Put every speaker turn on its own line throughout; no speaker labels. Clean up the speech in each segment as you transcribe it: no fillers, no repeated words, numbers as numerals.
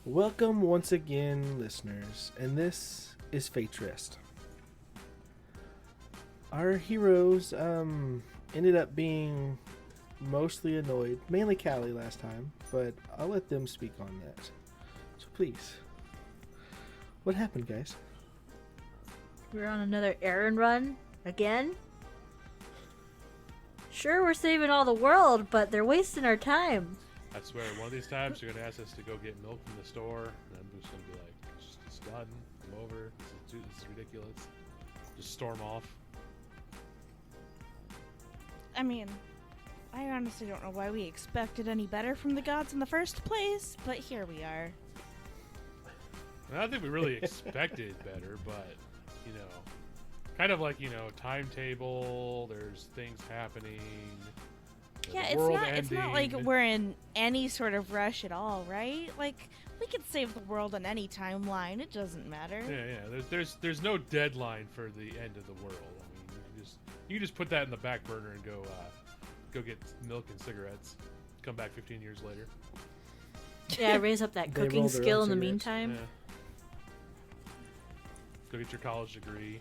Welcome once again, listeners, and this is Fate's Rest. Our heroes ended up being mostly annoyed, mainly Callie last time, but I'll let them speak on that. So please, what happened, guys?
We're on another errand run again. Sure, we're saving all the world, but they're wasting our time.
I swear, one of these times you're gonna ask us to go get milk from the store, and I'm just gonna be like, "It's done. I'm over. This is ridiculous." Just storm off.
I mean, I honestly don't know why we expected any better from the gods in the first place, but here we are.
And I don't think we really expected better, but kind of like timetable. There's things happening.
Yeah,
the world
it's not like
ending.
we're in any sort of rush at all, right? Like, we could save the world on any timeline. It doesn't matter.
Yeah. There's no deadline for the end of the world. I mean, you can just put that in the back burner and go get milk and cigarettes. Come back 15 years later.
Yeah, raise up that
They
cooking
roll their
skill
own
in the
cigarettes.
meantime.
Yeah. Go get your college degree.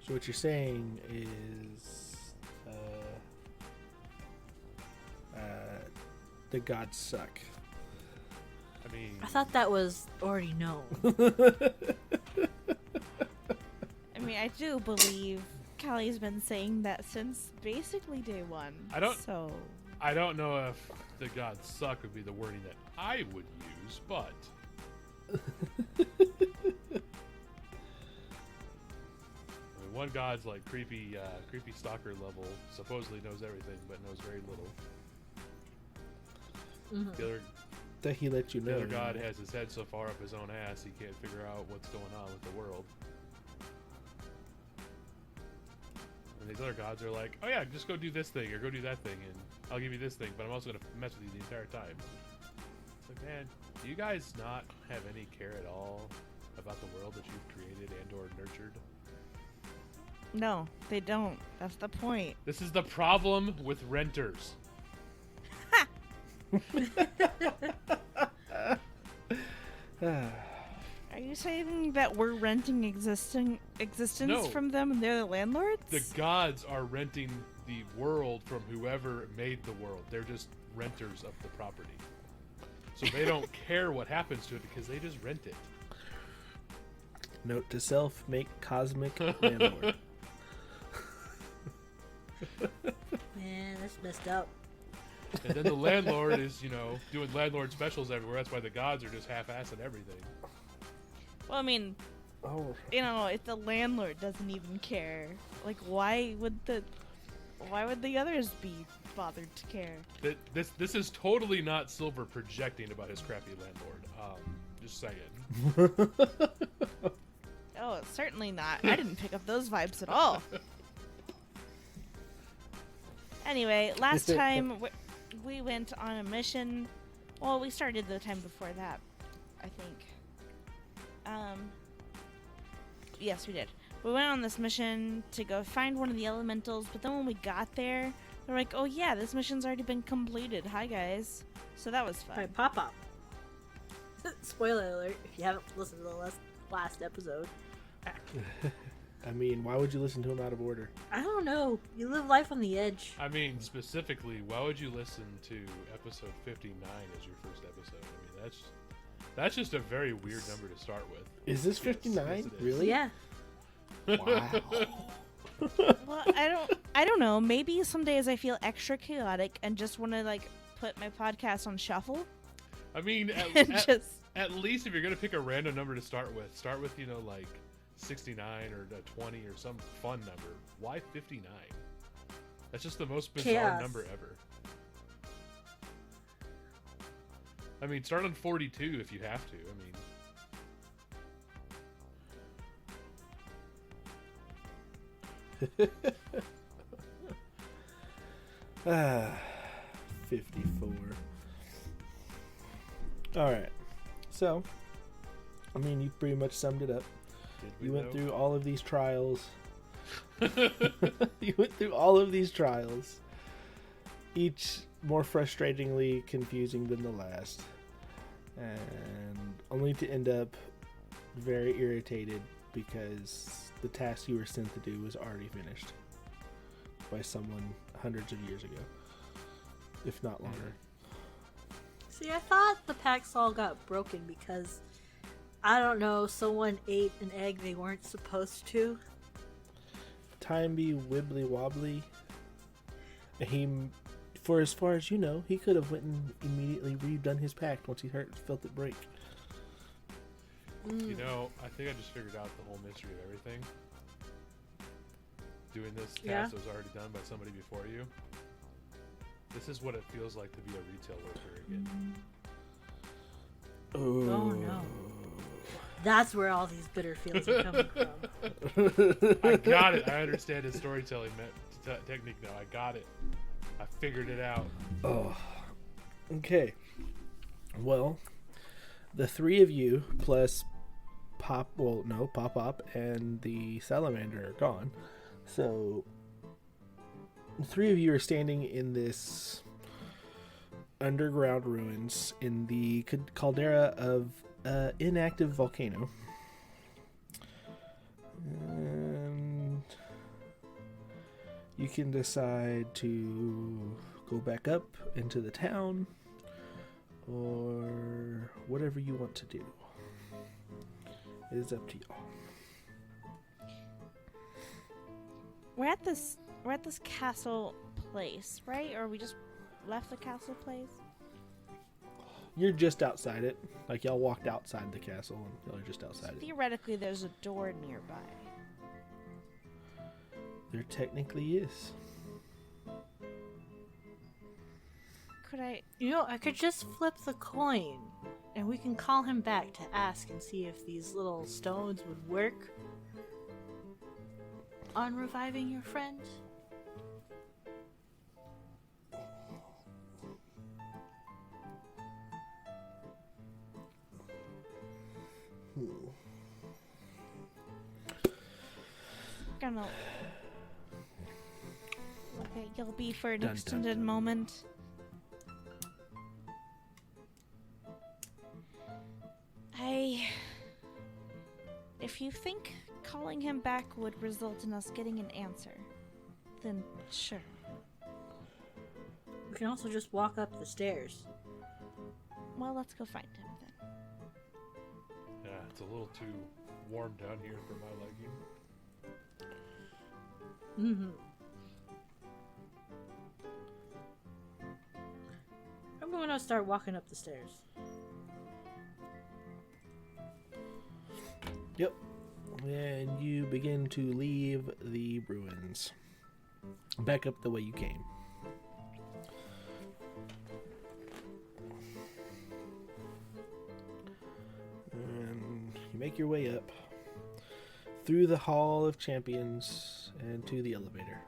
So what you're saying is, the gods suck.
I mean,
I thought that was already known.
I mean, I do believe Callie's been saying that since basically day one.
I don't-
So,
I don't know if the gods suck would be the wording that I would use, but I mean, one god's like creepy stalker level, supposedly knows everything, but knows very little.
Mhm.
The other,
That he let you
the
know.
other god has his head so far up his own ass he can't figure out what's going on with the world. And these other gods are like, oh yeah, just go do this thing or go do that thing, and I'll give you this thing, but I'm also gonna mess with you the entire time. It's like, man, do you guys not have any care at all about the world that you've created and or nurtured?
no, they don't. That's the point.
This is the problem with renters.
Are you saying that we're renting existence
No.
from them and they're the landlords?
The gods are renting the world from whoever made the world. They're just renters of the property. So they don't care what happens to it because they just rent it.
Note to self: make cosmic landlord.
Man, that's messed up.
And then the landlord is, doing landlord specials everywhere. That's why the gods are just half-assing everything.
Well, I mean,
Oh,
if the landlord doesn't even care, like, why would the others be bothered to care?
This is totally not Silver projecting about his crappy landlord. Just saying.
Oh, it's certainly not. I didn't pick up those vibes at all. Anyway, last time we went on a mission. Well, we started the time before that, I think. Yes, we did. We went on this mission to go find one of the elementals, but then when we got there, they're like, oh yeah, this mission's already been completed. Hi, guys. So that was fun.
By pop-up. Spoiler alert, if you haven't listened to the last episode.
I mean, why would you listen to him out of order?
I don't know. You live life on the edge.
I mean, specifically, why would you listen to episode 59 as your first episode? I mean, that's just a very weird number to start with.
Is this
Yes,
59?
yes, it is.
Really?
Yeah.
Wow.
Well, I don't know. Maybe some days I feel extra chaotic and just want to put my podcast on shuffle.
I mean,
And just
at least if you're going to pick a random number to start with 69 or 20 or some fun number. Why 59? That's just the most bizarre
Chaos.
number ever. I mean, start on 42 if you have to. I mean,
54. Alright. So, I mean, you pretty much summed it up.
did we
You went
know?
through all of these trials. You went through all of these trials. Each more frustratingly confusing than the last, and only to end up very irritated because the task you were sent to do was already finished by someone hundreds of years ago, if not longer.
See, I thought the Paxol got broken because, I don't know, someone ate an egg they weren't supposed to.
Timey wibbly wobbly. He, for as far as you know, he could have went and immediately redone his pact once he felt it break.
You know, I think I just figured out the whole mystery of everything. Doing this task that was already done by somebody before you. This is what it feels like to be a retail worker again.
Oh no. That's where all these bitter feelings are coming from.
I got it. I understand his storytelling technique now. I got it. I figured it out.
Oh. Okay. Well, the three of you plus Pop and the salamander are gone. So the three of you are standing in this underground ruins in the caldera of an inactive volcano. And you can decide to go back up into the town or whatever you want to do. It is up to y'all.
We're at this castle place, right? Or we just left the castle place?
You're just outside it. Like, y'all walked outside the castle and y'all are just outside it.
Theoretically, there's a door nearby.
There technically is.
Could I...
You know, I could just flip the coin and we can call him back to ask and see if these little stones would work on reviving your friend.
Gonna look at Gilby for an extended moment. If you think calling him back would result in us getting an answer, then sure.
We can also just walk up the stairs.
Well, let's go find him then.
Yeah, it's a little too warm down here for my liking.
I'm going to start walking up the stairs.
Yep. And you begin to leave the ruins. Back up the way you came. And you make your way up through the Hall of Champions and to the elevator.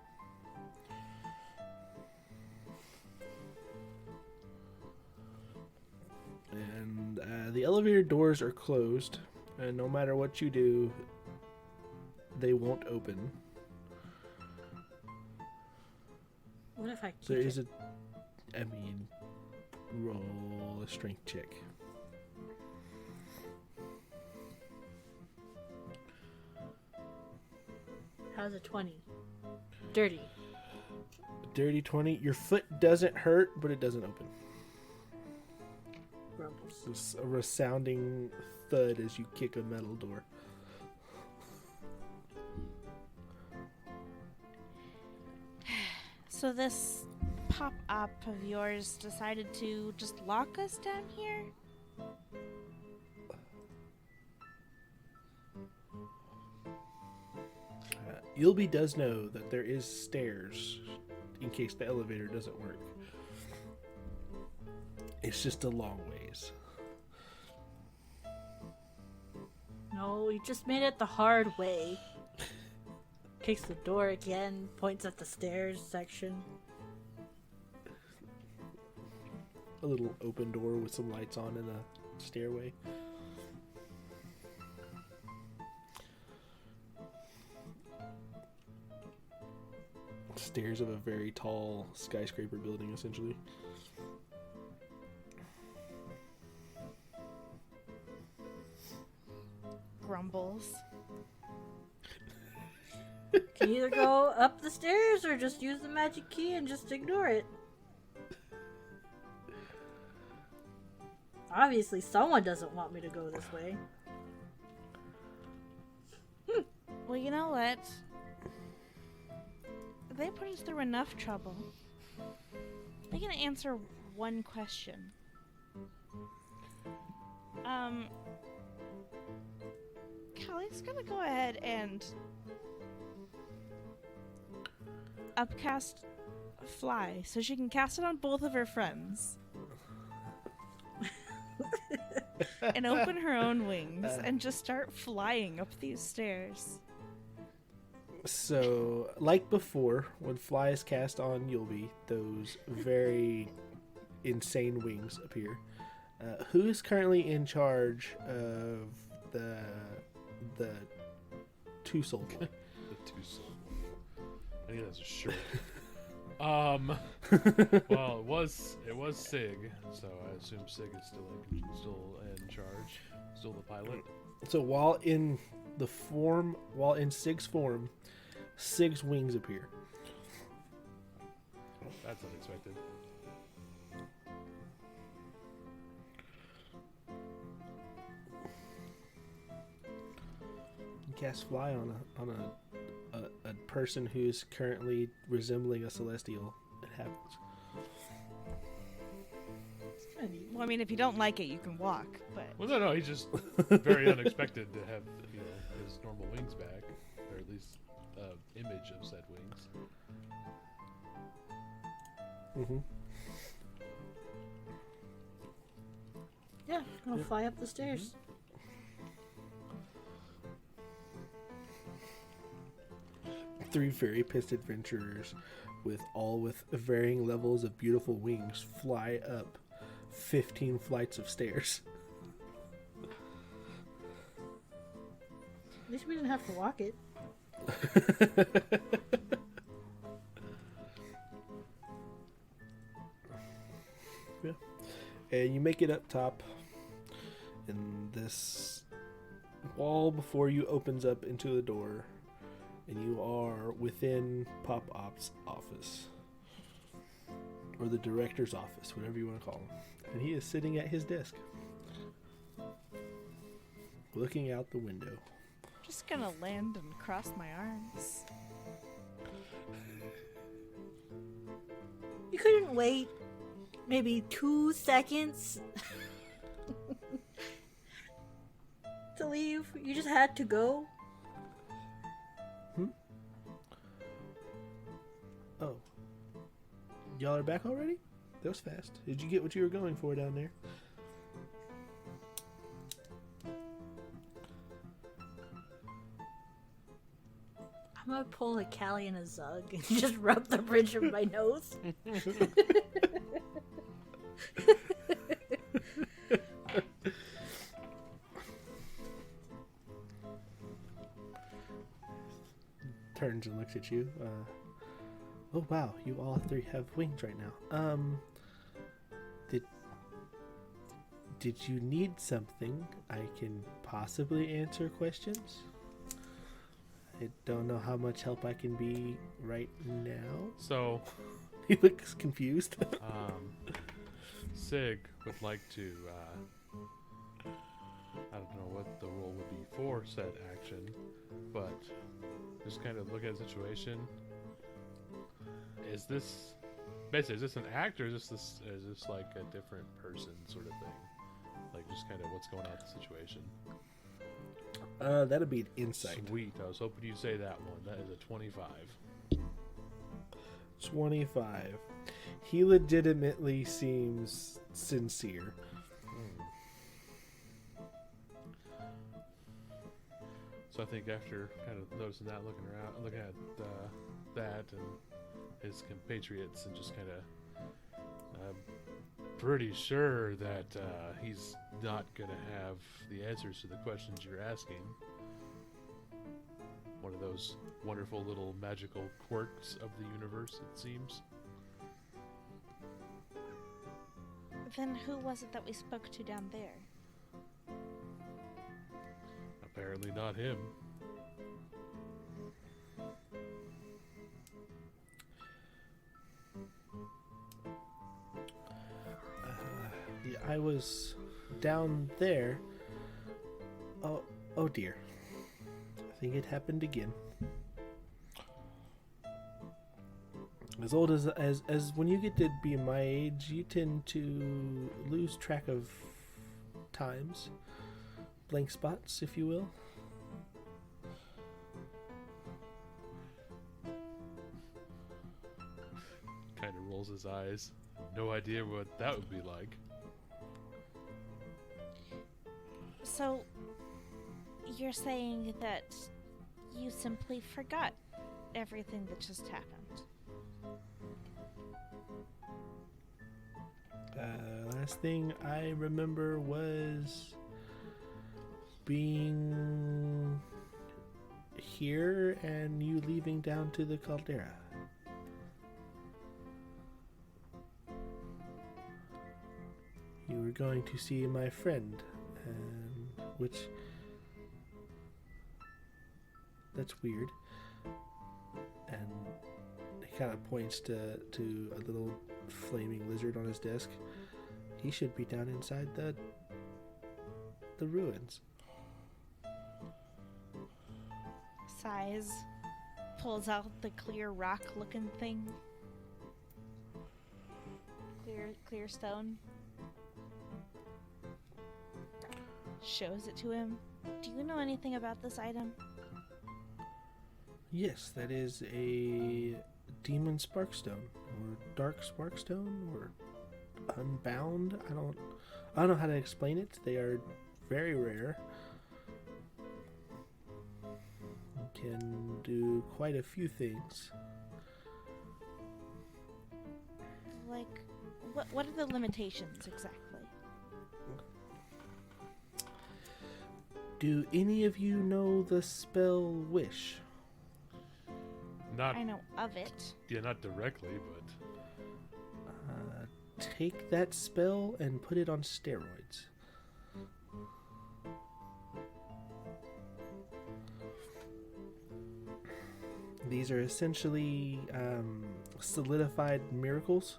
And the elevator doors are closed, and no matter what you do, they won't open.
What if I
So there
kick
is
it?
roll a strength check.
How's a 20? Dirty.
Dirty 20. Your foot doesn't hurt, but it doesn't open.
Grumbles.
It's a resounding thud as you kick a metal door.
So this pop-up of yours decided to just lock us down here?
Yulby does know that there is stairs in case the elevator doesn't work. It's just a long ways.
No, we just made it the hard way. Kicks the door again, points at the stairs section.
A little open door with some lights on and a stairway. Stairs of a very tall skyscraper building, essentially.
grumbles.
Can either go up the stairs or just use the magic key and just ignore it. Obviously, someone doesn't want me to go this way.
Well, you know what? They put us through enough trouble. They can answer one question. Callie's gonna go ahead and upcast fly so she can cast it on both of her friends. And open her own wings and just start flying up these stairs.
So, like before, when fly is cast on Yulby, those very insane wings appear. Who is currently in charge of the two soul boy?
The two soul. I think that's a shirt. Well, it was Sig, so I assume Sig is still in charge, still the pilot.
So while in Sig's form, Sig's wings appear.
That's unexpected.
You cast fly on a person who's currently resembling a celestial. It happens.
It's kind of neat.
Well, I mean, if you don't like it, you can walk, but...
Well, no, he's just very unexpected to have his normal wings back, or at least image of said wings.
Mm-hmm.
Yeah, gonna fly up the stairs.
Three very pissed adventurers with varying levels of beautiful wings fly up 15 flights of stairs.
At least we didn't have to walk it.
Yeah. And you make it up top, and this wall before you opens up into the door, and you are within Pop Op's office, or the director's office, whatever you want to call him. And he is sitting at his desk, looking out the window.
Just gonna land and cross my arms.
You couldn't wait maybe 2 seconds to leave? You just had to go?
Oh. Y'all are back already? That was fast. Did you get what you were going for down there?
I'm gonna pull a Callie in a Zug and just rub the bridge of my nose.
Turns and looks at you. Oh wow, you all three have wings right now. Did you need something? I can possibly answer questions. I don't know how much help I can be right now.
So,
He looks confused.
Sig would like to, I don't know what the role would be for said action, but just kind of look at the situation. Is this an act, or is this like a different person sort of thing? Like just kind of what's going on with the situation.
That'd be an insight.
Sweet. I was hoping you'd say that one. That is a 25.
25. He legitimately seems sincere.
So I think after kind of noticing that, looking at that and his compatriots, and just kind of pretty sure that he's not going to have the answers to the questions you're asking. One of those wonderful little magical quirks of the universe, it seems.
Then who was it that we spoke to down there?
Apparently not him.
Yeah, I was down there. Oh dear. I think it happened again. As old as when you get to be my age, you tend to lose track of times, blank spots, if you will.
Kind of rolls his eyes. No idea what that would be like.
So, you're saying that you simply forgot everything that just happened?
Last thing I remember was being here and you leaving down to the caldera. You were going to see my friend, which... that's weird. And he kind of points to a little flaming lizard on his desk. He should be down inside the ruins.
Sighs, pulls out the clear rock looking thing. Clear stone. Shows it to him. Do you know anything about this item?
Yes, that is a demon sparkstone, or dark sparkstone, or unbound. I don't know how to explain it. They are very rare. Can do quite a few things.
Like, what are the limitations exactly?
Do any of you know the spell Wish?
Not
I know of it.
yeah, not directly, but
Take that spell and put it on steroids. These are essentially solidified miracles.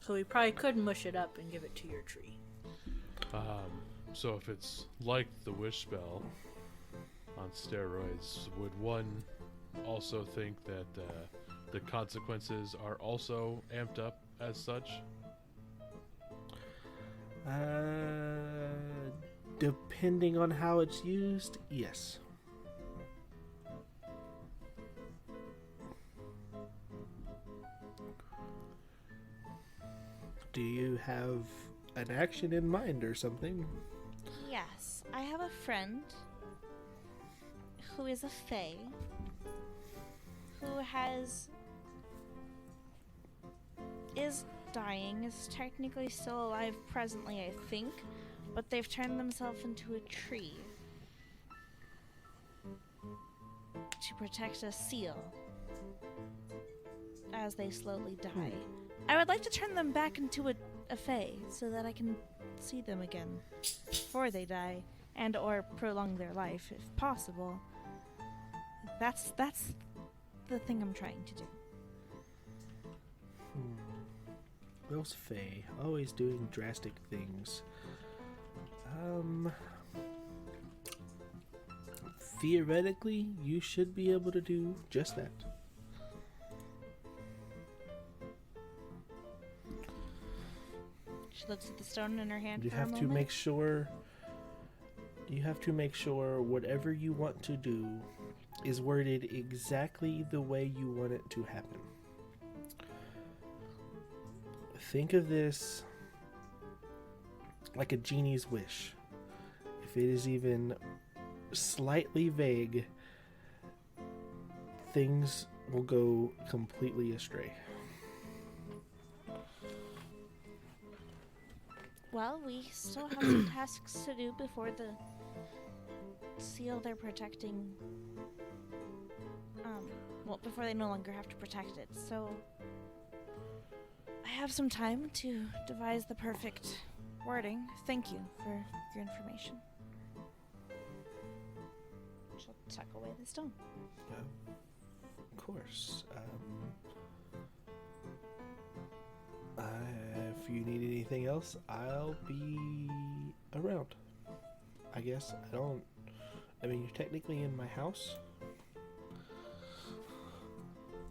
So we probably could mush it up and give it to your tree.
so if it's like the wish spell on steroids, would one also think that the consequences are also amped up as such?
Depending on how it's used, yes. Do you have an action in mind or something?
Yes, I have a friend who is a fae who is dying, is technically still alive presently, I think, but they've turned themselves into a tree to protect a seal as they slowly die. I would like to turn them back into a fae so that I can see them again before they die, and or prolong their life if possible. That's the thing I'm trying to do.
Those Fae, always doing drastic things. Theoretically, you should be able to do just that.
She looks at the stone in her hand
You
for a
have
moment.
to make sure. You have to make sure whatever you want to do is worded exactly the way you want it to happen. Think of this like a genie's wish. If it is even slightly vague, things will go completely astray.
Well, we still have some tasks to do before the seal they're protecting. Before they no longer have to protect it. So I have some time to devise the perfect wording. Thank you for your information. She'll tuck away the stone.
Of course. If you need anything else, I'll be around. I guess I mean, you're technically in my house.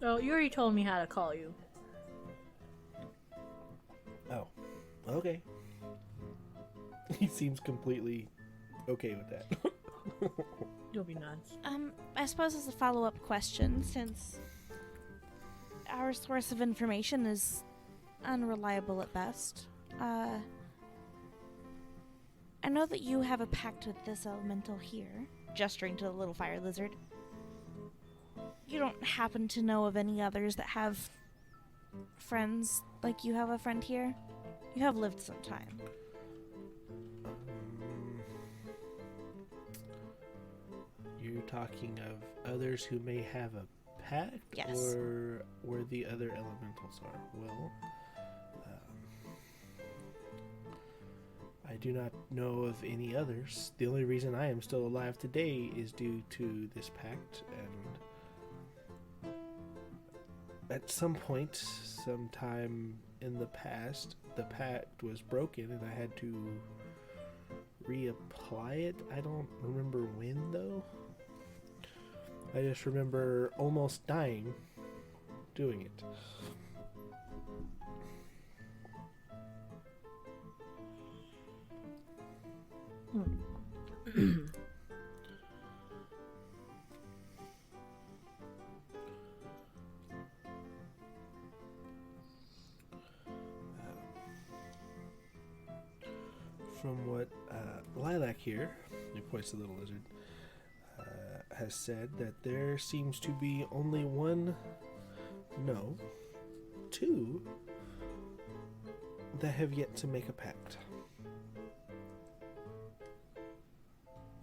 Oh, you already told me how to call you.
Oh, okay. He seems completely okay with that.
You'll be nuts.
I suppose as a follow-up question, since our source of information is unreliable at best, I know that you have a pact with this elemental here, gesturing to the little fire lizard. You don't happen to know of any others that have friends like you have a friend here? You have lived some time.
You're talking of others who may have a pact?
Yes.
Or where the other elementals are? Well, I do not know of any others. The only reason I am still alive today is due to this pact, and at some point, sometime in the past, the pact was broken and I had to reapply it. I don't remember when, though. I just remember almost dying doing it. From what Lilac here, he points to the little lizard, has said, that there seems to be only two that have yet to make a pact.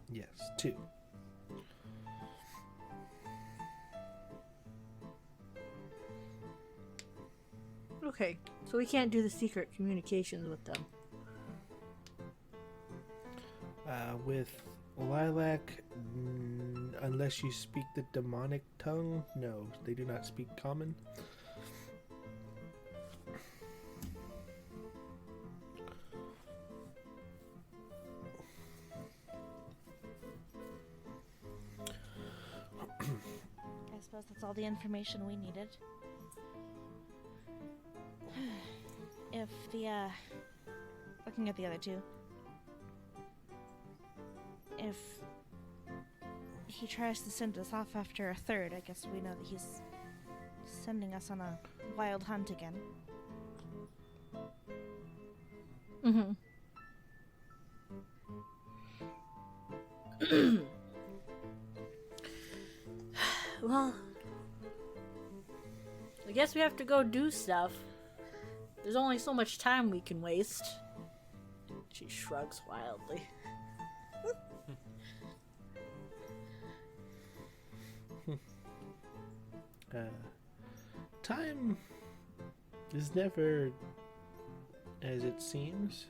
Yes, two.
Okay, so we can't do the secret communications with them.
With Lilac, unless you speak the demonic tongue, no, they do not speak common.
I suppose that's all the information we needed. If looking at the other two, if he tries to send us off after a third, I guess we know that he's sending us on a wild hunt again.
Mm-hmm. Well, I guess we have to go do stuff. There's only so much time we can waste. She shrugs wildly.
Time is never as it seems.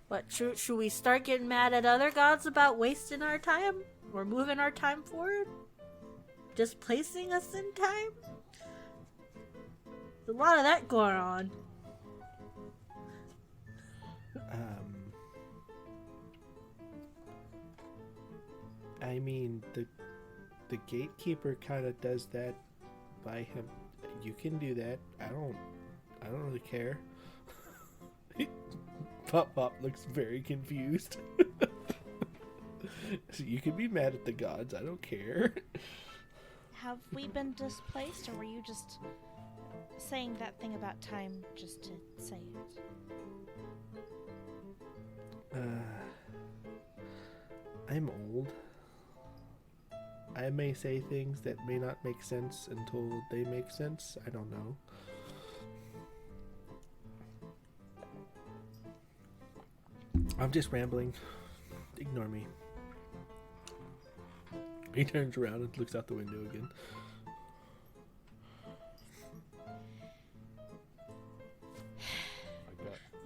What, should we start getting mad at other gods about wasting our time? Or moving our time forward? Displacing us in time? There's a lot of that going on.
I mean, the gatekeeper kind of does that by him. You can do that. I don't really care. Pop looks very confused. So you can be mad at the gods. I don't care.
Have we been displaced, or were you just saying that thing about time just to say it?
I'm old. I may say things that may not make sense until they make sense. I don't know. I'm just rambling. Ignore me. He turns around and looks out the window again.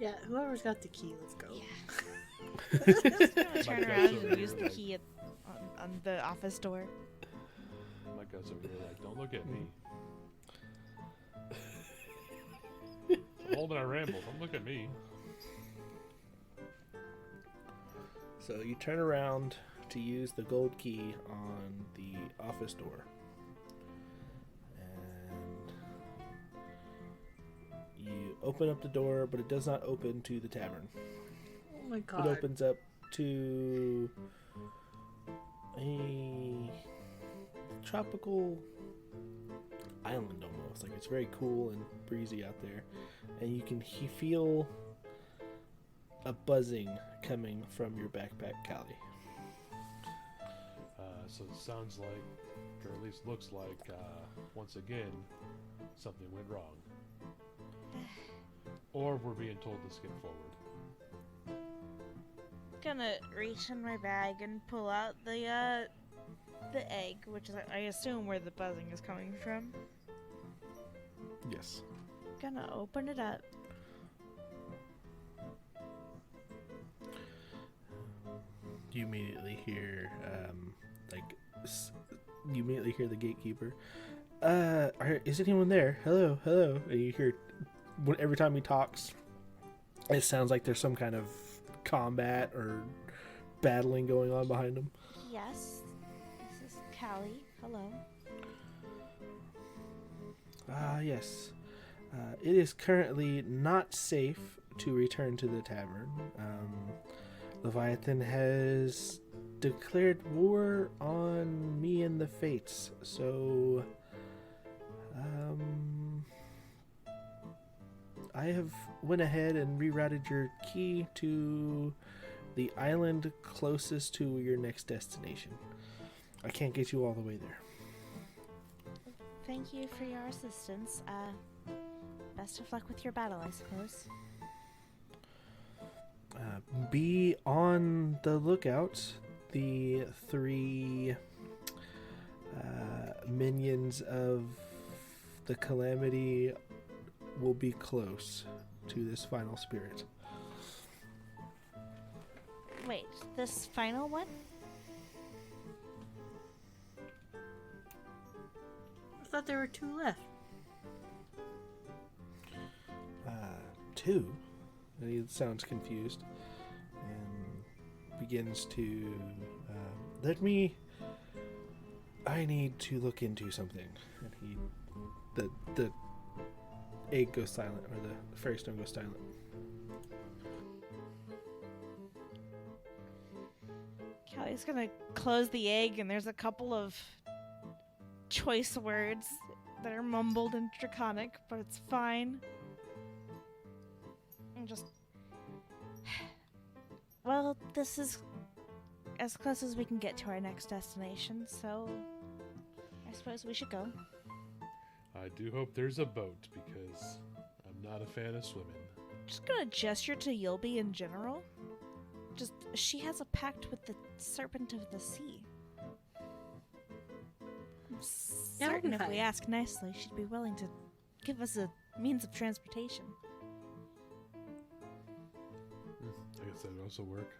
Yeah, whoever's got the key, let's go.
Just gonna
My
turn
guts
around
over
and use
here,
the
like-
key on the office door.
My guts over here, like, don't look at me. I'm holding our ramble. Don't look at me.
So you turn around to use the gold key on the office door. And you open up the door, but it does not open to the tavern.
Oh my
It
god.
opens up to a tropical island almost. Like it's very cool and breezy out there. And you can feel a buzzing coming from your backpack, Callie.
So it sounds like, or at least looks like, once again, something went wrong. Or we're being told to skip forward.
Gonna reach in my bag and pull out the egg, which is I assume where the buzzing is coming from.
Yes.
Gonna open it up.
You immediately hear, you immediately hear the gatekeeper. Is anyone there? Hello, hello. And you hear, every time he talks, it sounds like there's some kind of combat or battling going on behind him.
Yes, this is Callie. Hello.
Yes. It is currently not safe to return to the tavern. Leviathan has declared war on me and the Fates, so I have went ahead and rerouted your key to the island closest to your next destination. I can't get you all the way there.
Thank you for your assistance. Best of luck with your battle, I suppose.
Be on the lookout. The three minions of the calamity will be close to this final spirit.
Wait, this final one?
I thought there were 2 left.
Two. And he sounds confused and begins to I need to look into something. And the egg goes silent, or the fairy stone goes silent.
Callie's gonna close the egg, and there's a couple of choice words that are mumbled in Draconic, but it's fine. And just. Well, this is as close as we can get to our next destination, so I suppose we should go.
I do hope there's a boat, because I'm not a fan of swimming.
Just gonna gesture to Yilby in general. Just, she has a pact with the Serpent of the Sea. I'm
Yeah,
certain if
okay.
we ask nicely, she'd be willing to give us a means of transportation.
I guess that would also work.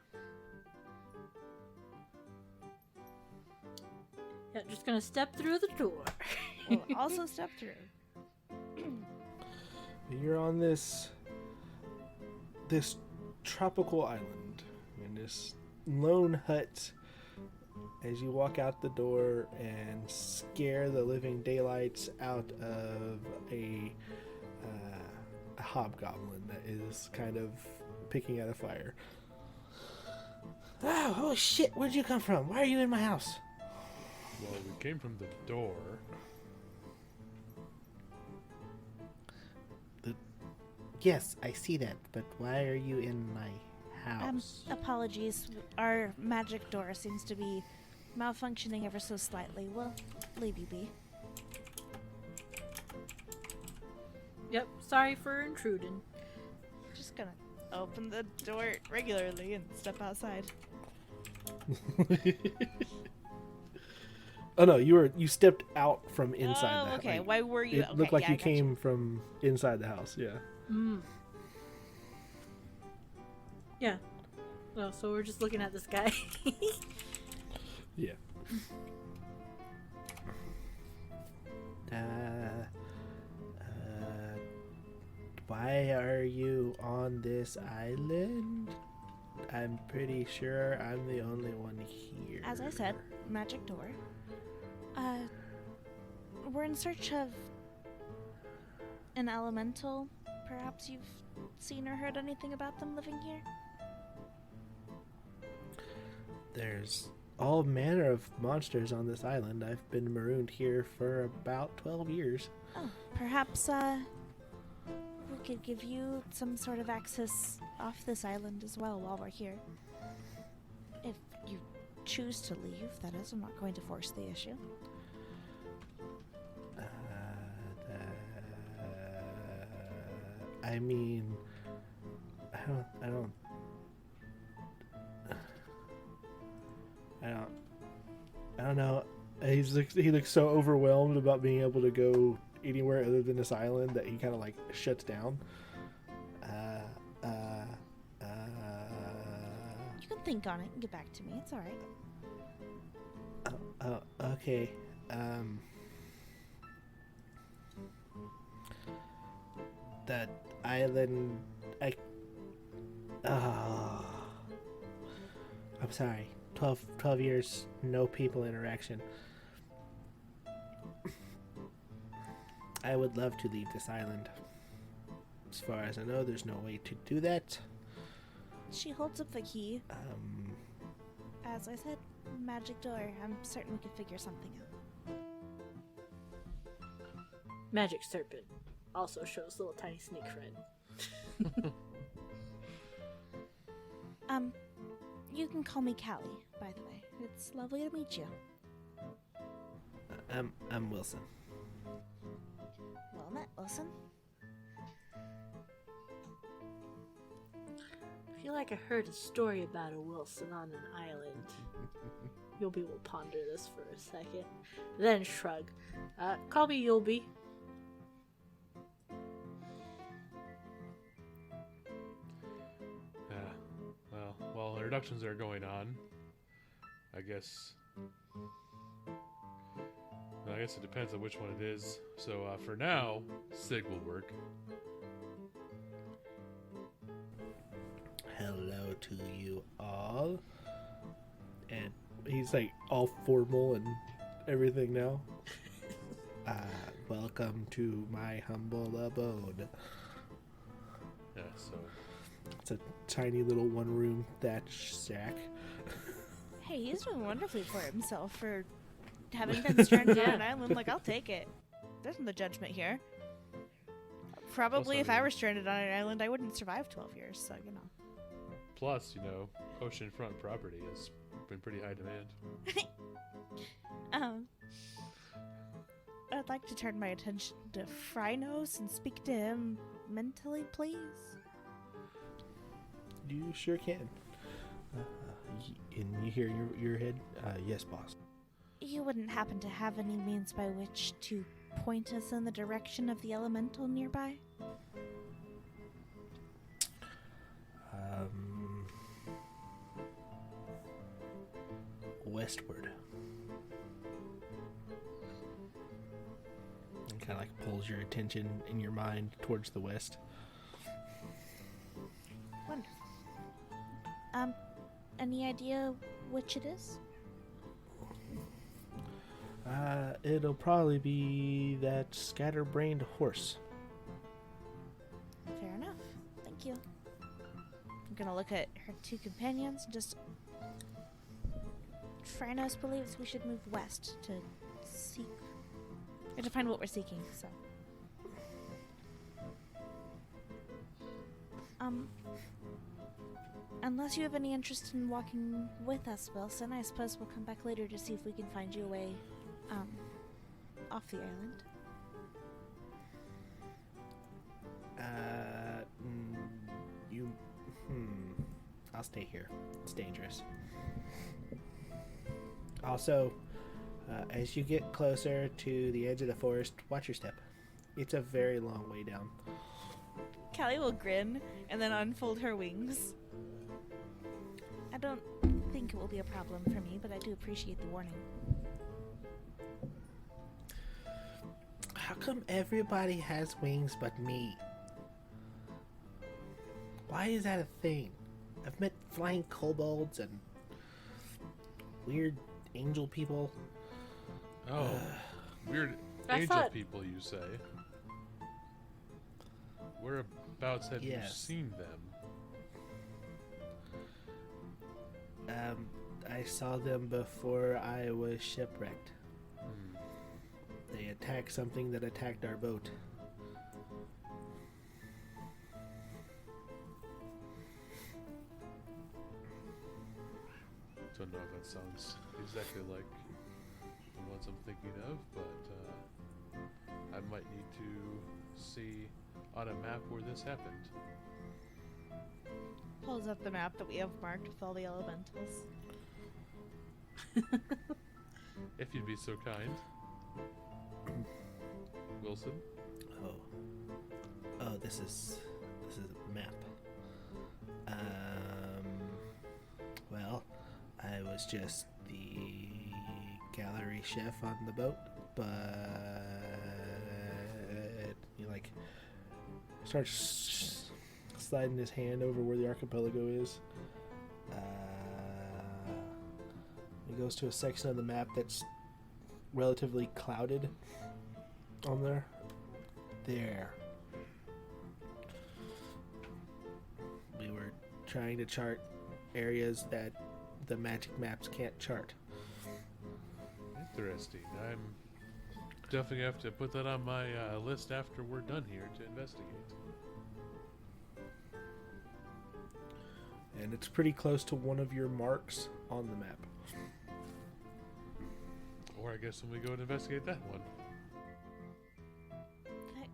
Yeah, just gonna step through the door.
We'll also step through.
You're on this tropical island in this lone hut as you walk out the door and scare the living daylights out of a hobgoblin that is kind of picking at a fire. Oh shit, where'd you come from? Why are you in my house?
Well, we came from the door.
Yes, I see that, but why are you in my house?
Apologies. Our magic door seems to be malfunctioning ever so slightly. We'll leave you be.
Yep, sorry for intruding.
Just gonna open the door regularly and step outside.
Oh no, you stepped out from inside the house.
Okay.
Like,
Why were you?
it looked
okay,
like
yeah,
you
I gotcha.
came from inside the house, yeah.
Mm. Yeah. Oh, so we're just looking at this guy.
Yeah. Why are you on this island? I'm pretty sure I'm the only one here.
As I said, magic door. We're in search of an elemental. Perhaps you've seen or heard anything about them living here?
There's all manner of monsters on this island. I've been marooned here for about 12 years.
Oh, perhaps, we could give you some sort of access off this island as well while we're here. If you choose to leave, that is. I'm not going to force the issue.
I mean, I don't know. He looks so overwhelmed about being able to go anywhere other than this island that he kind of like shuts down.
You can think on it and get back to me. It's all right.
Okay. That island. I'm sorry. 12 years, no people interaction. I would love to leave this island. As far as I know, there's no way to do that.
She holds up the key. As I said, magic door. I'm certain we could figure something out.
Magic serpent also shows little tiny snake friend.
You can call me Callie, by the way. It's lovely to meet you.
I'm Wilson.
Well met, Wilson.
I feel like I heard a story about a Wilson on an island. Yulby will ponder this for a second, then shrug. Call me Yulby.
Well, while introductions are going on, I guess it depends on which one it is. So for now, Sig will work.
Hello to you all. And he's like all formal and everything now. Welcome to my humble abode.
Yeah, so
It's a tiny little one-room thatch shack.
Hey, he's doing wonderfully for himself for having been stranded on an island. Like, I'll take it. There's no judgment here. Probably if I were stranded on an island, I wouldn't survive 12 years, so, you know.
plus, oceanfront property has been pretty high demand.
I'd like to turn my attention to Phrynos and speak to him mentally, please.
You sure can. And you hear your head? Yes, boss.
You wouldn't happen to have any means by which to point us in the direction of the elemental nearby?
Westward. And kind of like pulls your attention in your mind towards the west.
Wonderful. Any idea which it is?
It'll probably be that scatterbrained horse.
Fair enough. Thank you. I'm gonna look at her two companions and just... Phrynos believes we should move west to seek... or to find what we're seeking, so... Unless you have any interest in walking with us, Wilson, I suppose we'll come back later to see if we can find you a way, off the island.
I'll stay here. It's dangerous. Also, as you get closer to the edge of the forest, watch your step. It's a very long way down.
Callie will grin and then unfold her wings. I don't think it will be a problem for me, but I do appreciate the warning.
How come everybody has wings but me? Why is that a thing? I've met flying kobolds and weird angel people.
Oh, weird
I
angel
thought-
people, you say? Whereabouts have you
Yes.
seen them?
I saw them before I was shipwrecked.
Hmm.
They attacked something that attacked our boat.
Don't know if that sounds exactly like the ones I'm thinking of, but I might need to see on a map where this happened.
Pulls up the map that we have marked with all the elementals.
If you'd be so kind. Wilson?
Oh, this is a map. Well, I was just the gallery chef on the boat, but he like starts sliding his hand over where the archipelago is. He goes to a section of the map that's relatively clouded on there. There. We were trying to chart areas that the magic maps can't chart.
Interesting. I'm definitely have to put that on my list after we're done here to investigate.
And it's pretty close to one of your marks on the map.
Or I guess when we go and investigate that one.
That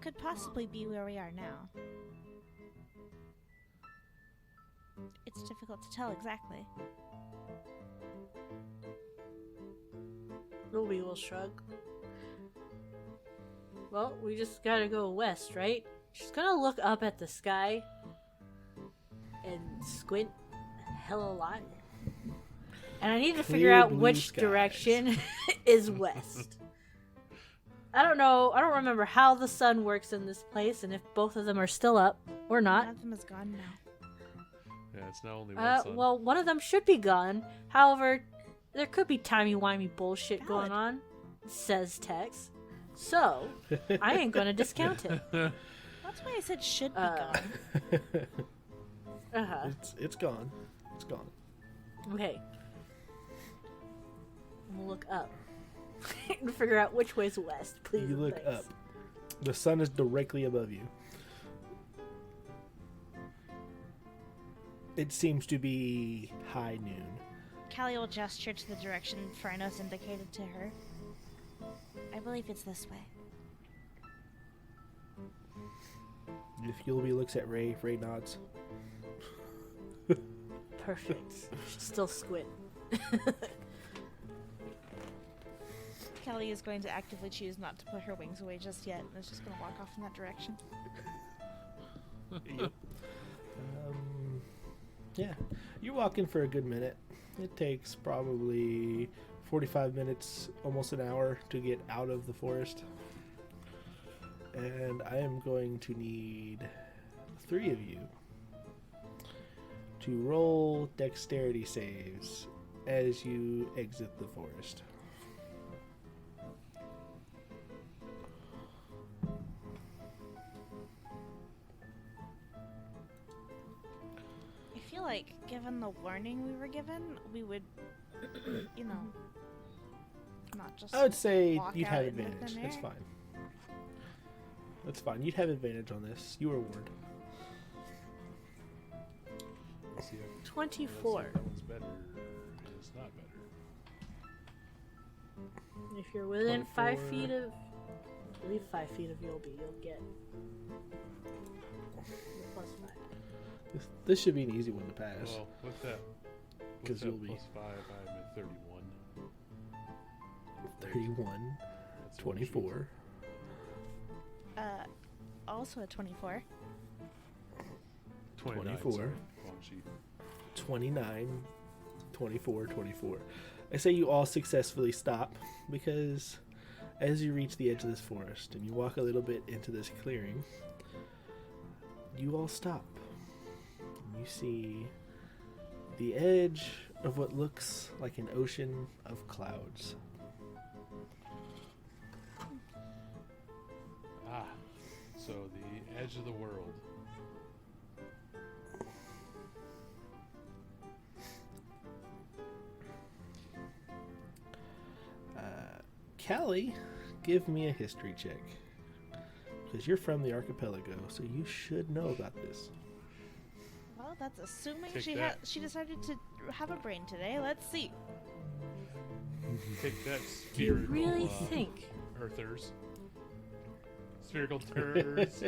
could possibly be where we are now. It's difficult to tell exactly.
Ruby will shrug. Well, we just gotta go west, right? She's gonna look up at the sky and squint hell a lot. And I need to figure
Clear
out
blue
which
skies.
direction is west. I don't know. I don't remember how the sun works in this place and if both of them are still up or
One
not.
of them is gone now.
Yeah, it's not only one sun.
Well, one of them should be gone. However, there could be timey-wimey bullshit going
Valid.
on, says Tex. So, I ain't gonna discount it.
That's why I said should be
Uh,
gone.
Uh-huh.
It's gone. It's gone.
Okay. We'll look up. and figure out which way's west, please.
You
and
look
thanks.
up. The sun is directly above you. It seems to be high noon.
Callie will gesture to the direction Phrynos indicated to her. I believe it's this way.
If Yulby looks at Ray, Ray nods.
Perfect. Still squint.
Callie is going to actively choose not to put her wings away just yet, and is just going to walk off in that direction.
Yeah, you're walking for a good minute. It takes probably 45 minutes, almost an hour, to get out of the forest. And I am going to need 3 of you to roll dexterity saves as you exit the forest.
I feel like, given the warning we were given, we would, you know, not just.
I would say
walk
you'd
out
have
in the
advantage.
thin
That's
air.
fine. That's fine. You'd have advantage on this. You were warned.
Let's see if-
24.
let's see if that one's better. It's not better.
If you're within 5
24.
feet of... I believe 5 feet of Yulby, you'll get... +5.
This should be an easy one to pass.
Well, with that,
'Cause you'll be-
+5, I'm at 31.
31,
That's
24,
Also a 24.
29.
24.
Sorry. Wrong sheet.
29, 24, 24. I say you all successfully stop because as you reach the edge of this forest and you walk a little bit into this clearing, you all stop. You see the edge of what looks like an ocean of clouds.
Ah, so the edge of the world.
Callie, give me a history check. Because you're from the archipelago, so you should know about this.
Well, that's assuming
Take
she
that.
she decided to have a brain today. Let's see.
Take that
Do you
spherical
really think?
earthers. Spherical turds.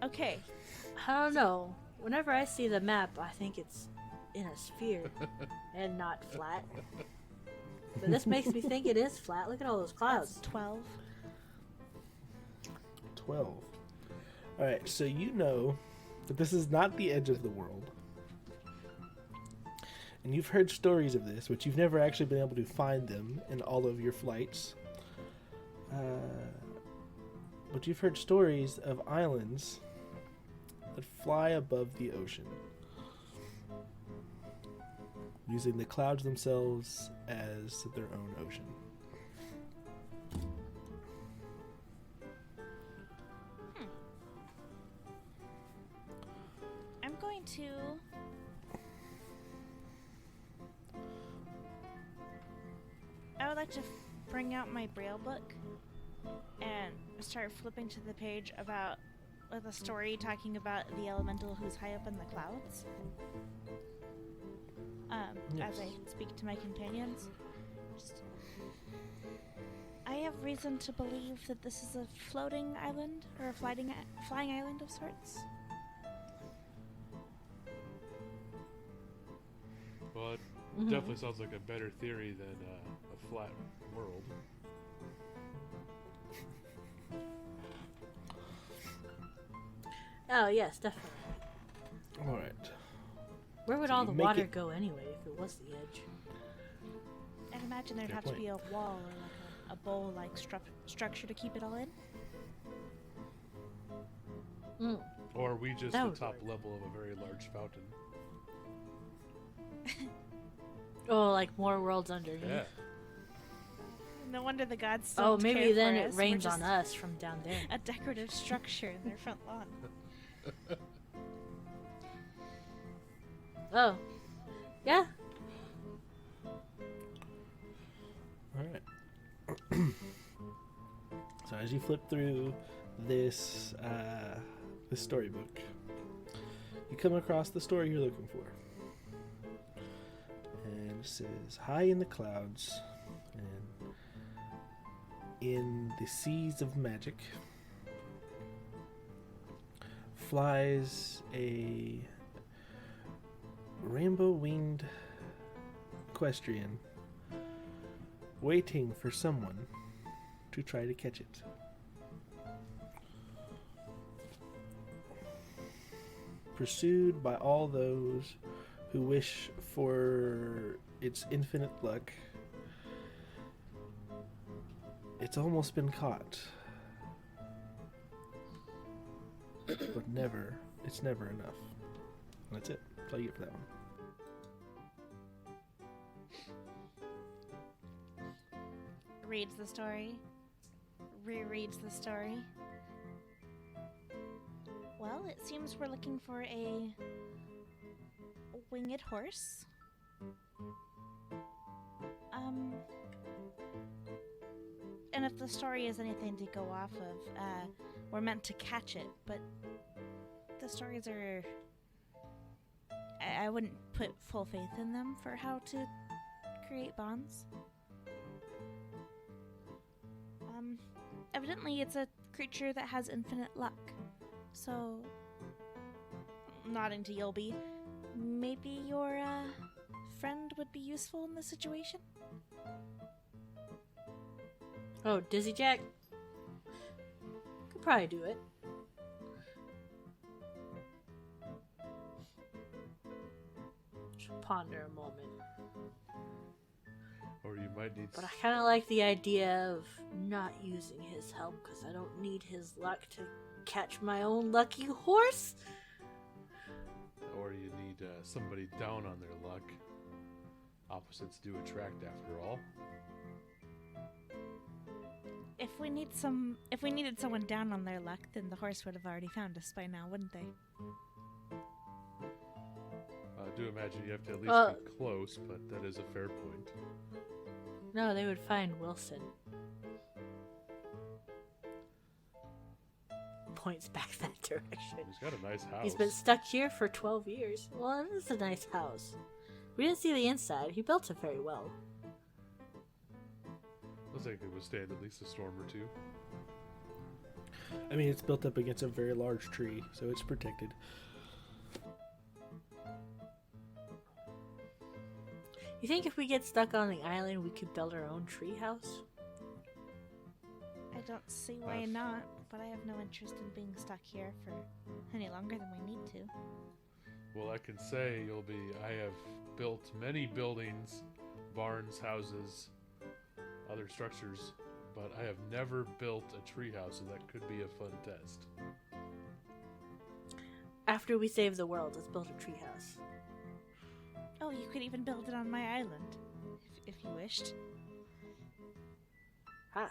Okay.
I don't know. Whenever I see the map, I think it's in a sphere and not flat. But this makes me think it is flat. Look at all those clouds.
12.
12. Alright, so you know that this is not the edge of the world. And you've heard stories of this, but you've never actually been able to find them in all of your flights. But you've heard stories of islands that fly above the ocean, using the clouds themselves as their own ocean.
I'm going to I would like to bring out my braille book and start flipping to the page about with a story talking about the elemental who's high up in the clouds. As I speak to my companions. I have reason to believe that this is a floating island or a flying island of sorts.
Well, it
Mhm.
definitely sounds like a better theory than a flat world.
Oh, yes, definitely.
Alright.
Where would
So
all
you
the
make
water
it-
go anyway if it was the edge?
I'd imagine there'd
Fair
have
point.
to be a wall or like a bowl-like structure to keep it all in.
Mm.
Or are we just
That
the
would
top
work.
level of a very large fountain?
Oh, like more worlds underneath.
Yeah.
No wonder the gods still
Oh, maybe
care
then
for
it
us. We're
rains on
just
us from down there.
a decorative structure in their front lawn.
Oh. Yeah.
Alright. So as you flip through this this storybook, you come across the story you're looking for. And it says, high in the clouds and in the seas of magic flies a rainbow-winged equestrian waiting for someone to try to catch it. Pursued by all those who wish for its infinite luck, it's almost been caught. But it's never enough. And that's it. That's all you get for that one.
Reads the story. Rereads the story. Well, it seems we're looking for a winged horse. And if the story is anything to go off of, we're meant to catch it, but the stories are... I wouldn't put full faith in them for how to create bonds. Evidently it's a creature that has infinite luck. So, nodding to Yulby, maybe your friend would be useful in this situation?
Oh, Dizzy Jack? Could probably do it. ponder a moment.
Or you might need.
But I kind of like the idea of not using his help because I don't need his luck to catch my own lucky horse.
Or you need somebody down on their luck. Opposites do attract, after all.
If we needed someone down on their luck, then the horse would have already found us by now, wouldn't they?
I do imagine you have to at least be close, but that is a fair point.
No, they would find Wilson. Points back that direction.
He's got a nice house.
He's been stuck here for 12 years. Well, it is a nice house. We didn't see the inside. He built it very well.
Looks like it would withstand at least a storm or two.
I mean, it's built up against a very large tree, so it's protected.
You think if we get stuck on the island, we could build our own tree house?
I don't see why not, but I have no interest in being stuck here for any longer than we need to.
Well, I can say I have built many buildings, barns, houses, other structures, but I have never built a treehouse, so that could be a fun test.
After we save the world, let's build a tree house.
Oh, you could even build it on my island, if you wished.
Ah.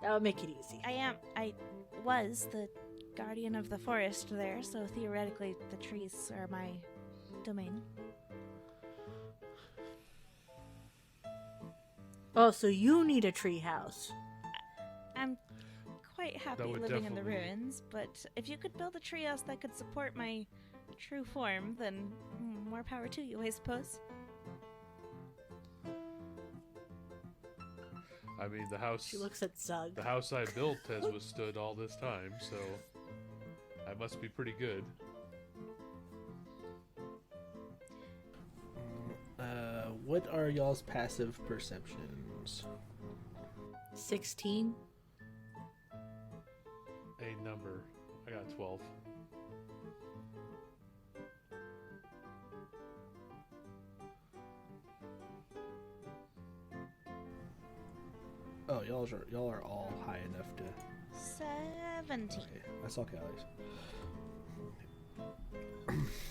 That would make it easy.
I was the guardian of the forest there, so theoretically the trees are my domain.
Oh, so you need a tree house.
I'm quite happy
would
living in the
definitely-
ruins, but if you could build a treehouse that could support my true form, then more power to you, I suppose.
I mean, the house
She looks at Zug.
the house I built has withstood all this time, so I must be pretty good.
What are y'all's passive perceptions?
16.
A number. I got 12.
Oh, y'all are all high enough to.
17.
Okay, I saw Callie's.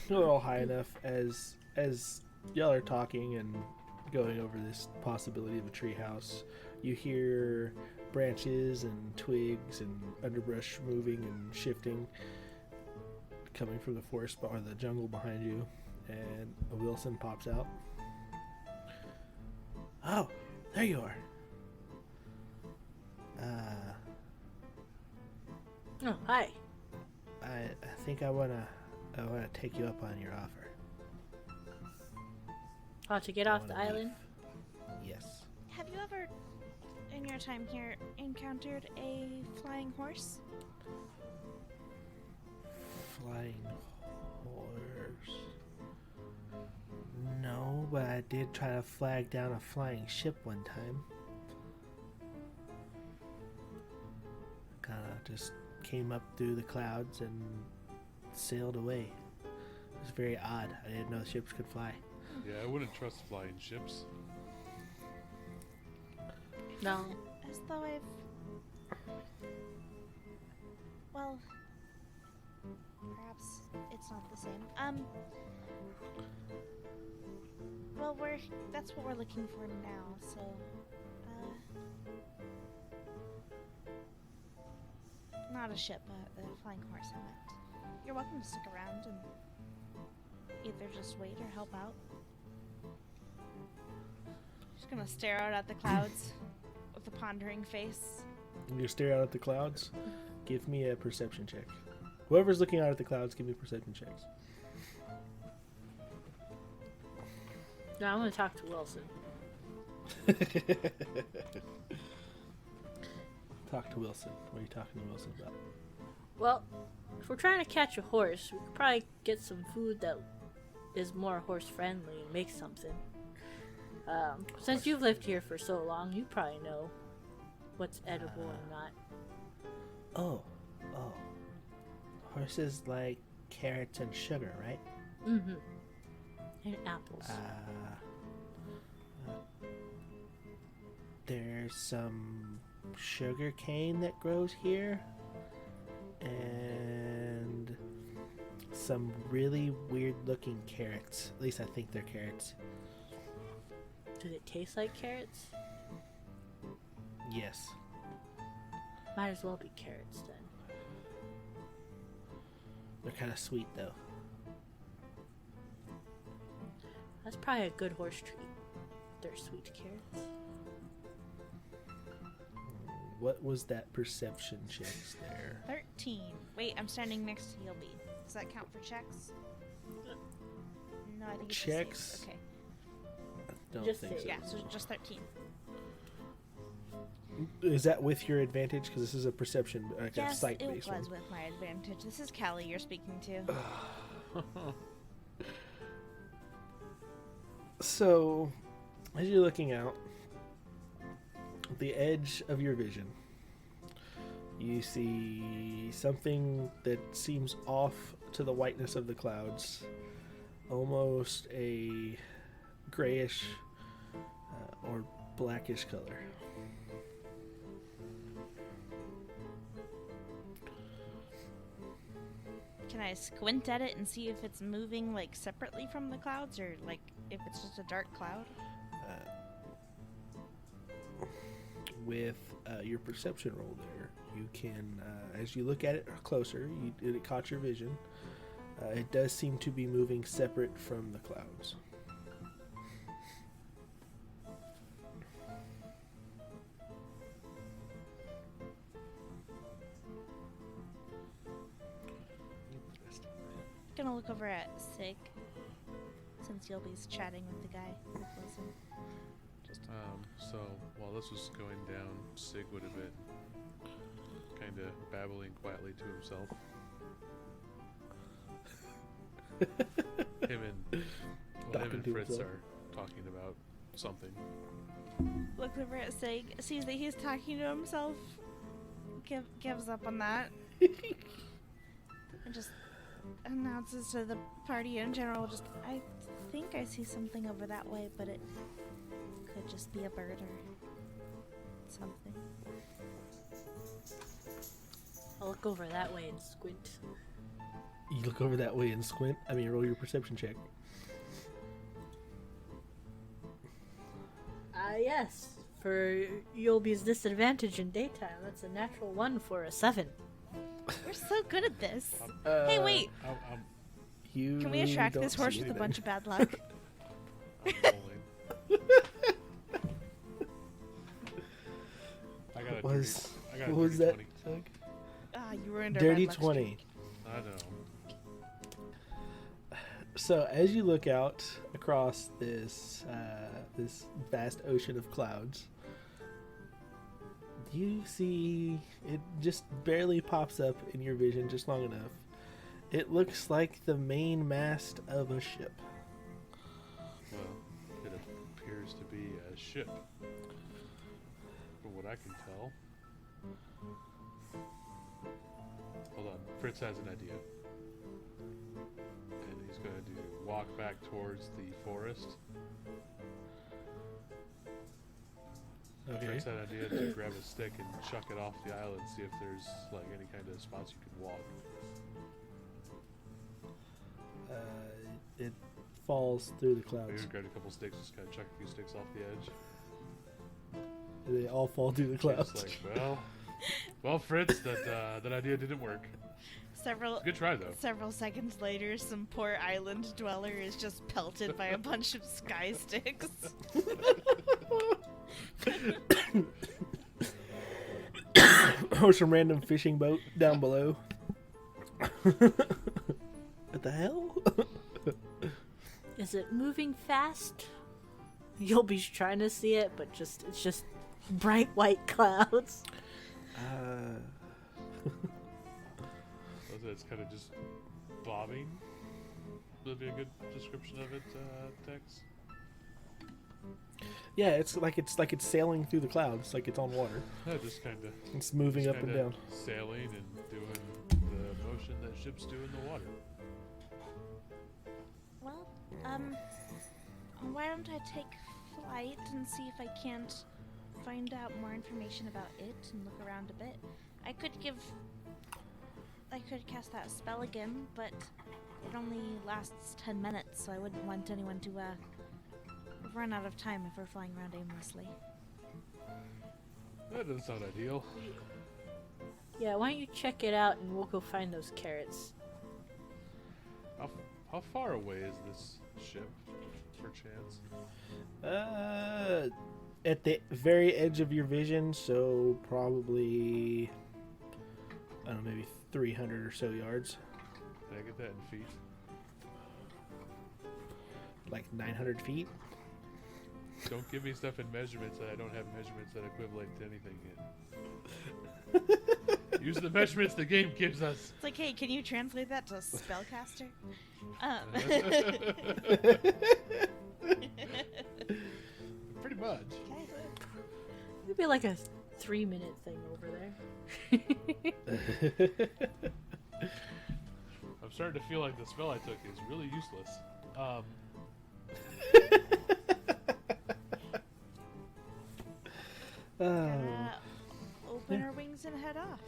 Y'all are all high enough as y'all are talking and going over this possibility of a treehouse. You hear branches and twigs and underbrush moving and shifting, coming from the forest or the jungle behind you, and a Wilson pops out. Oh, there you are.
Oh, hi.
I think I wanna take you up on your offer.
Oh, to get off the island?
Yes.
Have you ever, in your time here, encountered a flying horse?
Flying horse. No, but I did try to flag down a flying ship one time. Kinda just came up through the clouds and sailed away. It was very odd. I didn't know ships could fly.
Yeah, I wouldn't trust flying ships.
No.
As though I've... Well... Perhaps it's not the same. Well, that's what we're looking for now, so... Not a ship, a flying horse, I meant. You're welcome to stick around and either just wait or help out. Just gonna stare out at the clouds with a pondering face.
And you stare out at the clouds. Give me a perception check. Whoever's looking out at the clouds, give me perception checks.
No, I'm going to talk to Wilson.
Talk to Wilson. What are you talking to Wilson about?
Well, if we're trying to catch a horse, we could probably get some food that is more horse friendly and make something. Since you've lived here for so long, you probably know what's edible and not.
Oh. Horses like carrots and sugar, right?
Mm-hmm. And apples.
There's some sugar cane that grows here, and some really weird looking carrots. At least I think they're carrots.
Do they taste like carrots?
Yes.
Might as well be carrots then.
They're kind of sweet though.
That's probably a good horse treat. They're sweet carrots.
What was that perception checks there?
13. Wait, I'm standing next to Yilby. Does that count for checks? No, I think it's
Checks?
saves. Okay.
Don't
Just
think
say-
so.
Yeah, so just 13.
Is that with your advantage? Because this is a perception, like a
Yes,
sight
it
based
was
one.
with my advantage. This is Callie you're speaking to.
So, as you're looking out, at the edge of your vision, you see something that seems off to the whiteness of the clouds, almost a grayish or blackish color.
Can I squint at it and see if it's moving like separately from the clouds, or like if it's just a dark cloud?
With your perception roll there, you can, as you look at it closer, it caught your vision. It does seem to be moving separate from the clouds.
Gonna look over at Sig, since Yilby's chatting with the guy. Listen. Just
So while this was going down, Sig would have been kind of babbling quietly to himself. him
Talking
and
to
Fritz
himself.
are talking about something.
look over at Sig, sees that he's talking to himself, gives up on that, and just announces to the party in general, just, I think I see something over that way, but it could just be a bird or something.
I'll look over that way and squint.
You look over that way and squint. I mean, roll your perception check.
Yes. For Yulby's disadvantage in daytime, that's a natural 1 for a 7.
We're so good at this.
Uh,
Hey, wait!
You
Can we attract
don't
this horse
see
with a
anything.
bunch of bad luck?
I'm rolling. I got a
What was,
I got a
what was
dirty
that?
20.
Doug?
Ah, you ruined our
Dirty
bad luck
20.
streak.
I know.
So as you look out across this this vast ocean of clouds, you see it just barely pops up in your vision just long enough. It looks like the main mast of a ship.
Well, it appears to be a ship. From what I can tell. Hold on. Fritz has an idea. And he's going to walk back towards the forest.
Okay.
Fritz had an idea to grab a stick and chuck it off the island, see if there's like any kind of spots you could walk.
It falls through the
Maybe
clouds.
we grabbed a couple sticks, just kind of chuck a few sticks off the edge.
They all fall through the
It's
clouds.
like, well, Fritz, that idea didn't work.
Several
Good try though.
Several seconds later, some poor island dweller is just pelted by a bunch of sky sticks.
Or some random fishing boat down below. What the hell?
Is it moving fast? Yulby's trying to see it, but it's just bright white clouds.
It's kind of just bobbing. Would be a good description of it, Tex.
Yeah, it's like it's sailing through the clouds, like it's on water.
Yeah, just kind of
It's moving up and down.
sailing and doing the motion that ships do in the water.
Well, Why don't I take flight and see if I can't find out more information about it and look around a bit. I could cast that spell again, but it only lasts 10 minutes, so I wouldn't want anyone to run out of time if we're flying around aimlessly.
That doesn't sound ideal.
Yeah, why don't you check it out and we'll go find those carrots.
How far away is this ship, perchance?
At the very edge of your vision, so probably, I don't know, maybe 300 or so yards.
Can I get that in feet?
Like 900 feet?
Don't give me stuff in measurements that I don't have measurements that equivalent to anything in. Use the measurements the game gives us.
It's like, hey, can you translate that to spellcaster?
Pretty much.
Maybe like a 3-minute thing over there.
I'm starting to feel like the spell I took is really useless.
Open our wings and head off.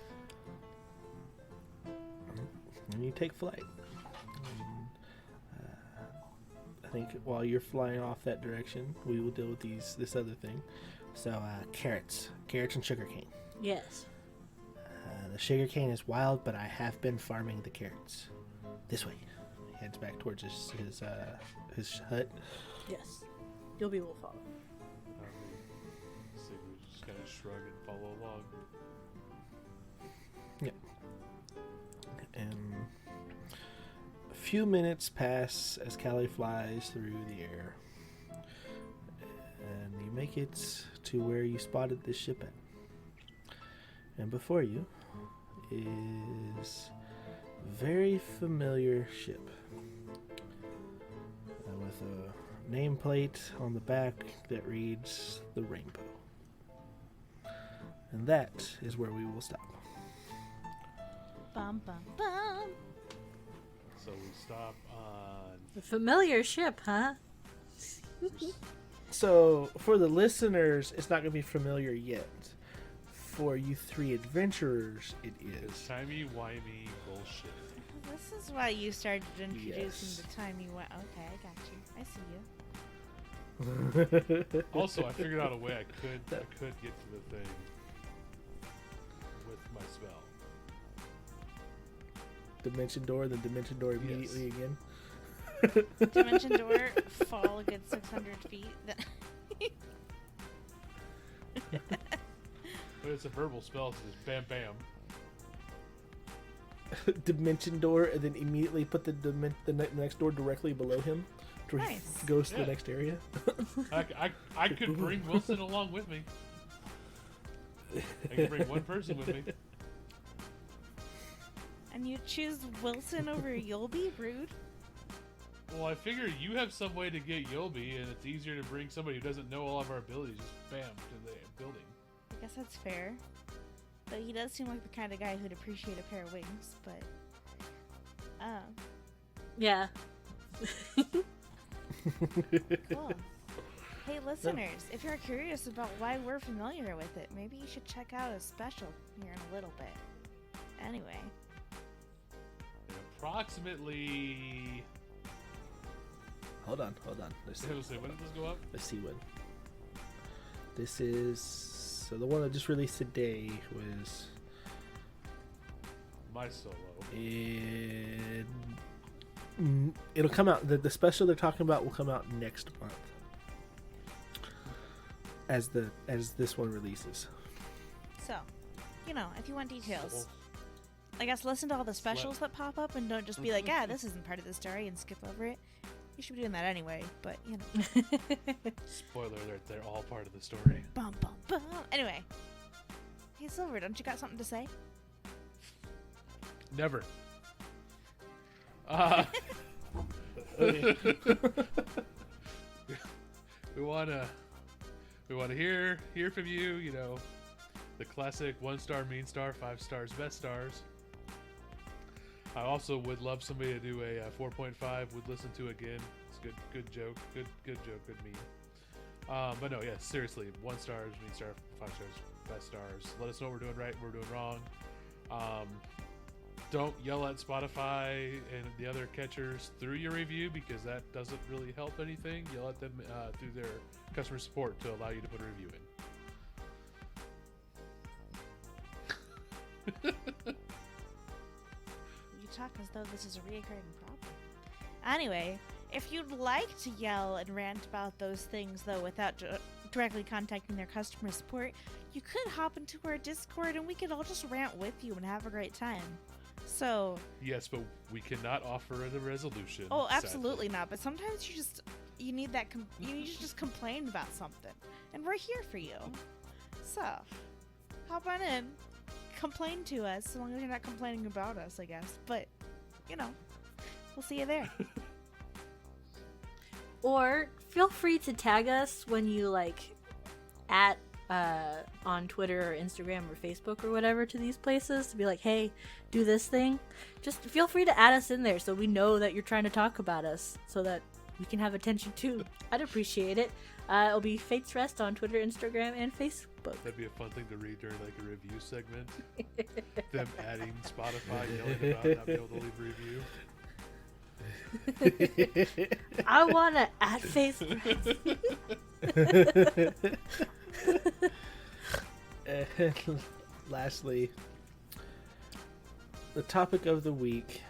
And you take flight. I think while you're flying off that direction, we will deal with this other thing. So, carrots and sugarcane.
Yes.
The sugarcane is wild, but I have been farming the carrots. This way. He heads back towards his hut.
Yes. You'll be able to follow.
So we just kind of shrug and follow along.
Yep. And a few minutes pass as Callie flies through the air. And you make it to where you spotted this ship at. And before you is a very familiar ship. With a nameplate on the back that reads the Rainbow. And that is where we will stop.
Bum, bum, bum.
So we stop on.
A familiar ship, huh?
So, for the listeners, it's not going to be familiar yet. For you three adventurers, it is.
Timey-wimey bullshit.
This is why you started introducing
Yes.
the time you went. Okay, I got you. I see you.
Also, I figured out a way I could get to the thing with my spell.
Dimension door, then dimension door immediately again.
Dimension door, fall a good 600 feet.
But it's a verbal spell, so just bam bam.
Dimension door, and then immediately put the next door directly below him. To where he
Nice.
goes to
Yeah.
the next area.
I could bring Wilson along with me. I could bring one person with me.
And you choose Wilson over Yulby? Rude.
Well, I figure you have some way to get Yobi, and it's easier to bring somebody who doesn't know all of our abilities just bam to the building.
I guess that's fair. Though he does seem like the kind of guy who'd appreciate a pair of wings, but...
Yeah.
Cool. Hey, listeners, if you're curious about why we're familiar with it, maybe you should check out a special here in a little bit. Anyway.
And approximately.
Hold on. Let's see.
When did this go up?
Let's see what. This is. So the one that just released today was.
My solo.
It'll come out. The special they're talking about will come out next month. As this one releases.
So, if you want details, I guess listen to all the specials that pop up and don't just be like, this isn't part of the story and skip over it. You should be doing that anyway, but
Spoiler alert, they're all part of the story.
Bum, bum, bum. Anyway. Hey, Silver, don't you got something to say?
Never.
Okay.
We wanna hear from you. The classic 1-star, mean star, 5 stars, best stars. I also would love somebody to do a 4.5. Would listen to again. Good joke. Good joke. Good meme. But no, yeah, seriously, 1 star means star, 5 stars, best stars. Let us know what we're doing right, what we're doing wrong. Don't yell at Spotify and the other catchers through your review because that doesn't really help anything. Yell at them through their customer support to allow you to put a review in.
You talk as though this is a reoccurring problem. Anyway, if you'd like to yell and rant about those things, though, without directly contacting their customer support, you could hop into our Discord and we could all just rant with you and have a great time. So...
Yes, but we cannot offer a resolution.
Oh, absolutely
sadly.
not. But sometimes you need that... you need to just complain about something. And we're here for you. So, hop on in. Complain to us, so long as you're not complaining about us, I guess. But, you know, we'll see you there.
Or feel free to tag us when you at on Twitter or Instagram or Facebook or whatever to these places to be like, hey, do this thing. Just feel free to add us in there so we know that you're trying to talk about us so that we can have attention too. I'd appreciate it. It'll be Fate's Rest on Twitter, Instagram, and Facebook.
That'd be a fun thing to read during a review segment. Them adding Spotify, yelling about not being able to leave a review.
I want to add Fate's Rest.
And lastly, the topic of the week.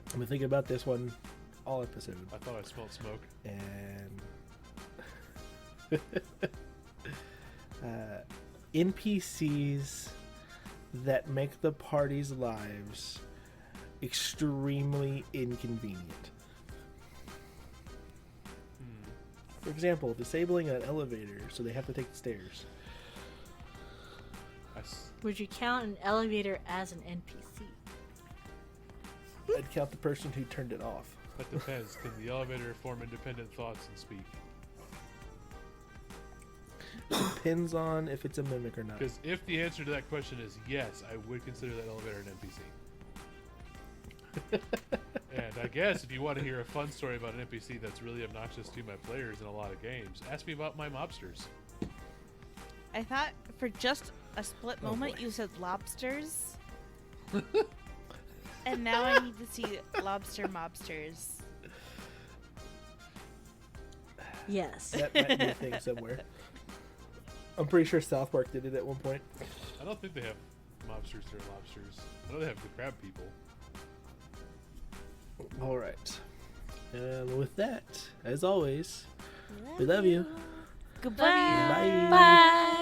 I've been thinking about this one all episode.
I thought I smelled smoke.
And NPCs that make the party's lives extremely inconvenient. For example, disabling an elevator so they have to take the stairs.
Would you count an elevator as an NPC?
I'd count the person who turned it off.
That depends. Can the elevator form independent thoughts and speak?
Depends on if it's a mimic or not.
Because if the answer to that question is yes, I would consider that elevator an NPC. And I guess if you want to hear a fun story about an NPC that's really obnoxious to my players in a lot of games, ask me about my mobsters.
I thought for just a split moment
boy.
you said lobsters. And now I need to see lobster mobsters.
Yes.
That might be a thing somewhere. I'm pretty sure South Park did it at one point.
I don't think they have mobsters that are lobsters. I know they have the crab people.
All right. And with that, as always, we love you.
Goodbye.
Bye.
Bye.